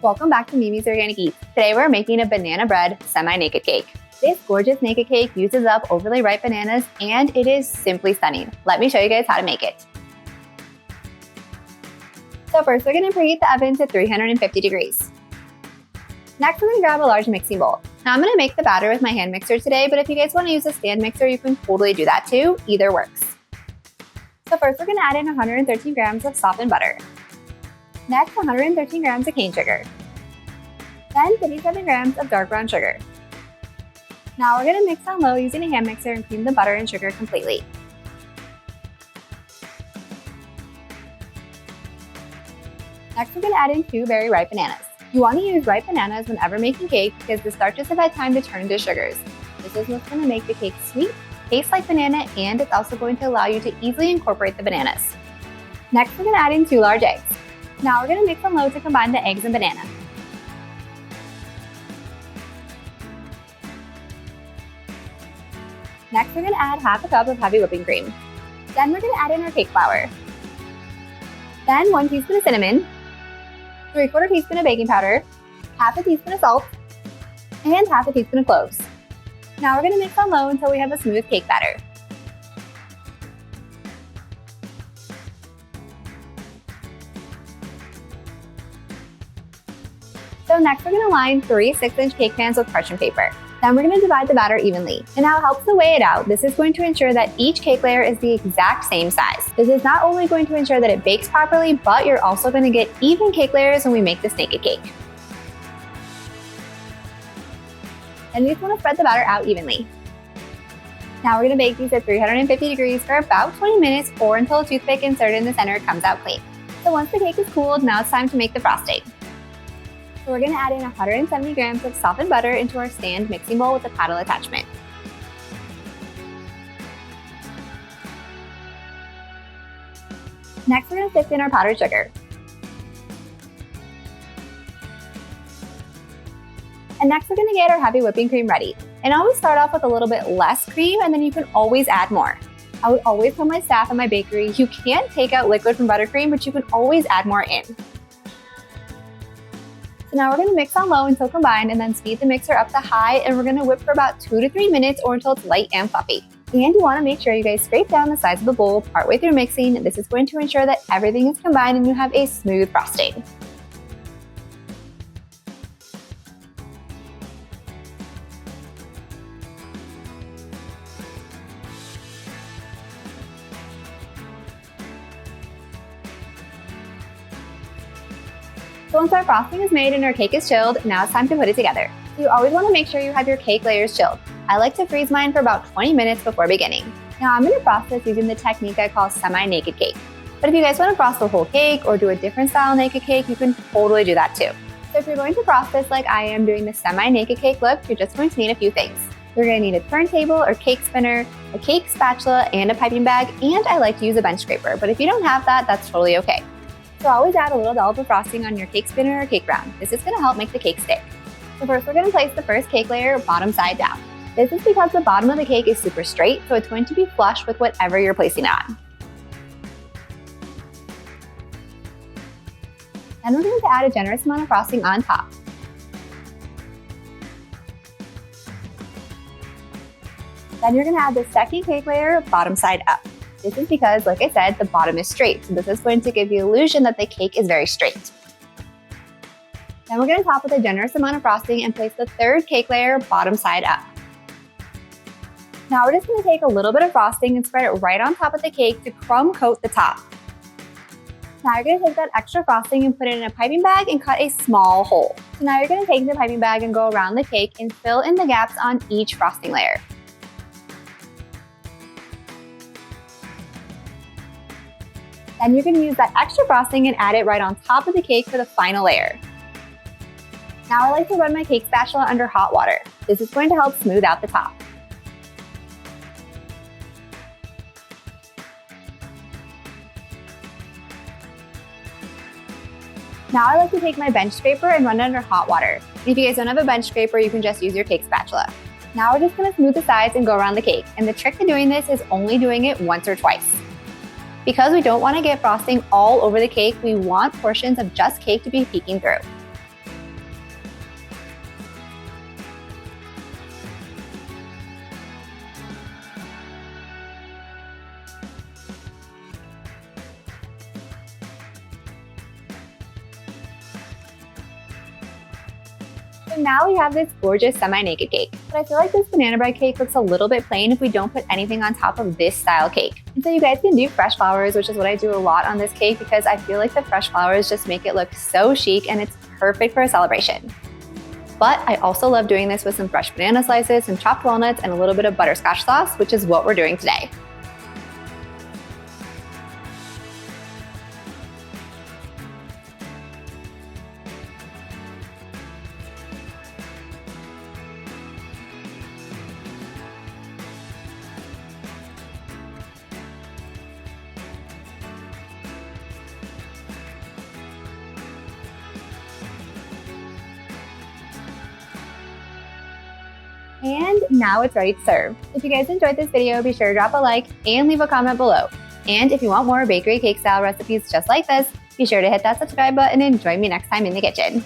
Welcome back to Mimi's Organic Eats. Today we're making a banana bread semi-naked cake. This gorgeous naked cake uses up overly ripe bananas and it is simply stunning. Let me show you guys how to make it. So first we're going to preheat the oven to 350 degrees. Next we're going to grab a large mixing bowl. Now I'm going to make the batter with my hand mixer today, but if you guys want to use a stand mixer, you can totally do that too. Either works. So first we're going to add in 113 grams of softened butter. Next, 113 grams of cane sugar. Then 57 grams of dark brown sugar. Now we're going to mix on low using a hand mixer and cream the butter and sugar completely. Next, we're going to add in 2 very ripe bananas. You want to use ripe bananas whenever making cake because the starches have had time to turn to sugars. This is what's going to make the cake sweet, taste like banana, and it's also going to allow you to easily incorporate the bananas. Next, we're going to add in 2 large eggs. Now we're going to mix on low to combine the eggs and banana. Next, we're going to add half a cup of heavy whipping cream. Then we're going to add in our cake flour. Then 1 teaspoon of cinnamon, 3/4 teaspoon of baking powder, half a teaspoon of salt, and half a teaspoon of cloves. Now we're going to mix on low until we have a smooth cake batter. So next we're going to line 3 6-inch cake pans with parchment paper. Then we're going to divide the batter evenly. And now it helps to weigh it out. This is going to ensure that each cake layer is the exact same size. This is not only going to ensure that it bakes properly, but you're also going to get even cake layers when we make this naked cake. And we just want to spread the batter out evenly. Now we're going to bake these at 350 degrees for about 20 minutes or until a toothpick inserted in the center comes out clean. So once the cake is cooled, now it's time to make the frosting. So we're going to add in 170 grams of softened butter into our stand mixing bowl with a paddle attachment. Next, we're going to sift in our powdered sugar. And next, we're going to get our heavy whipping cream ready. And I always start off with a little bit less cream, and then you can always add more. I would always tell my staff in my bakery, you can't take out liquid from buttercream, but you can always add more in. So now we're going to mix on low until combined and then speed the mixer up to high, and we're going to whip for about 2 to 3 minutes or until it's light and fluffy. And you want to make sure you guys scrape down the sides of the bowl partway through mixing. This is going to ensure that everything is combined and you have a smooth frosting. So once our frosting is made and our cake is chilled, now it's time to put it together. So you always want to make sure you have your cake layers chilled. I like to freeze mine for about 20 minutes before beginning. Now I'm going to frost this using the technique I call semi-naked cake. But if you guys want to frost the whole cake or do a different style naked cake, you can totally do that too. So if you're going to frost this like I am doing the semi-naked cake look, you're just going to need a few things. You're going to need a turntable or cake spinner, a cake spatula, and a piping bag, and I like to use a bench scraper. But if you don't have that, that's totally okay. So always add a little dollop of frosting on your cake spinner or cake round. This is going to help make the cake stick. So first we're going to place the first cake layer bottom side down. This is because the bottom of the cake is super straight, so it's going to be flush with whatever you're placing on. Then we're going to add a generous amount of frosting on top. Then you're going to add the second cake layer bottom side up. This is because, like I said, the bottom is straight, so this is going to give the illusion that the cake is very straight. Then we're going to top with a generous amount of frosting and place the third cake layer bottom side up. Now we're just going to take a little bit of frosting and spread it right on top of the cake to crumb coat the top. Now you're going to take that extra frosting and put it in a piping bag and cut a small hole. So now you're going to take the piping bag and go around the cake and fill in the gaps on each frosting layer. Then you're going to use that extra frosting and add it right on top of the cake for the final layer. Now I like to run my cake spatula under hot water. This is going to help smooth out the top. Now I like to take my bench scraper and run it under hot water. And if you guys don't have a bench scraper, you can just use your cake spatula. Now we're just going to smooth the sides and go around the cake. And the trick to doing this is only doing it once or twice. Because we don't want to get frosting all over the cake, we want portions of just cake to be peeking through. So now we have this gorgeous semi-naked cake. But I feel like this banana bread cake looks a little bit plain if we don't put anything on top of this style cake. And so you guys can do fresh flowers, which is what I do a lot on this cake because I feel like the fresh flowers just make it look so chic and it's perfect for a celebration. But I also love doing this with some fresh banana slices, some chopped walnuts, and a little bit of butterscotch sauce, which is what we're doing today. And now it's ready to serve. If you guys enjoyed this video, be sure to drop a like and leave a comment below. And if you want more bakery cake style recipes just like this, be sure to hit that subscribe button and join me next time in the kitchen.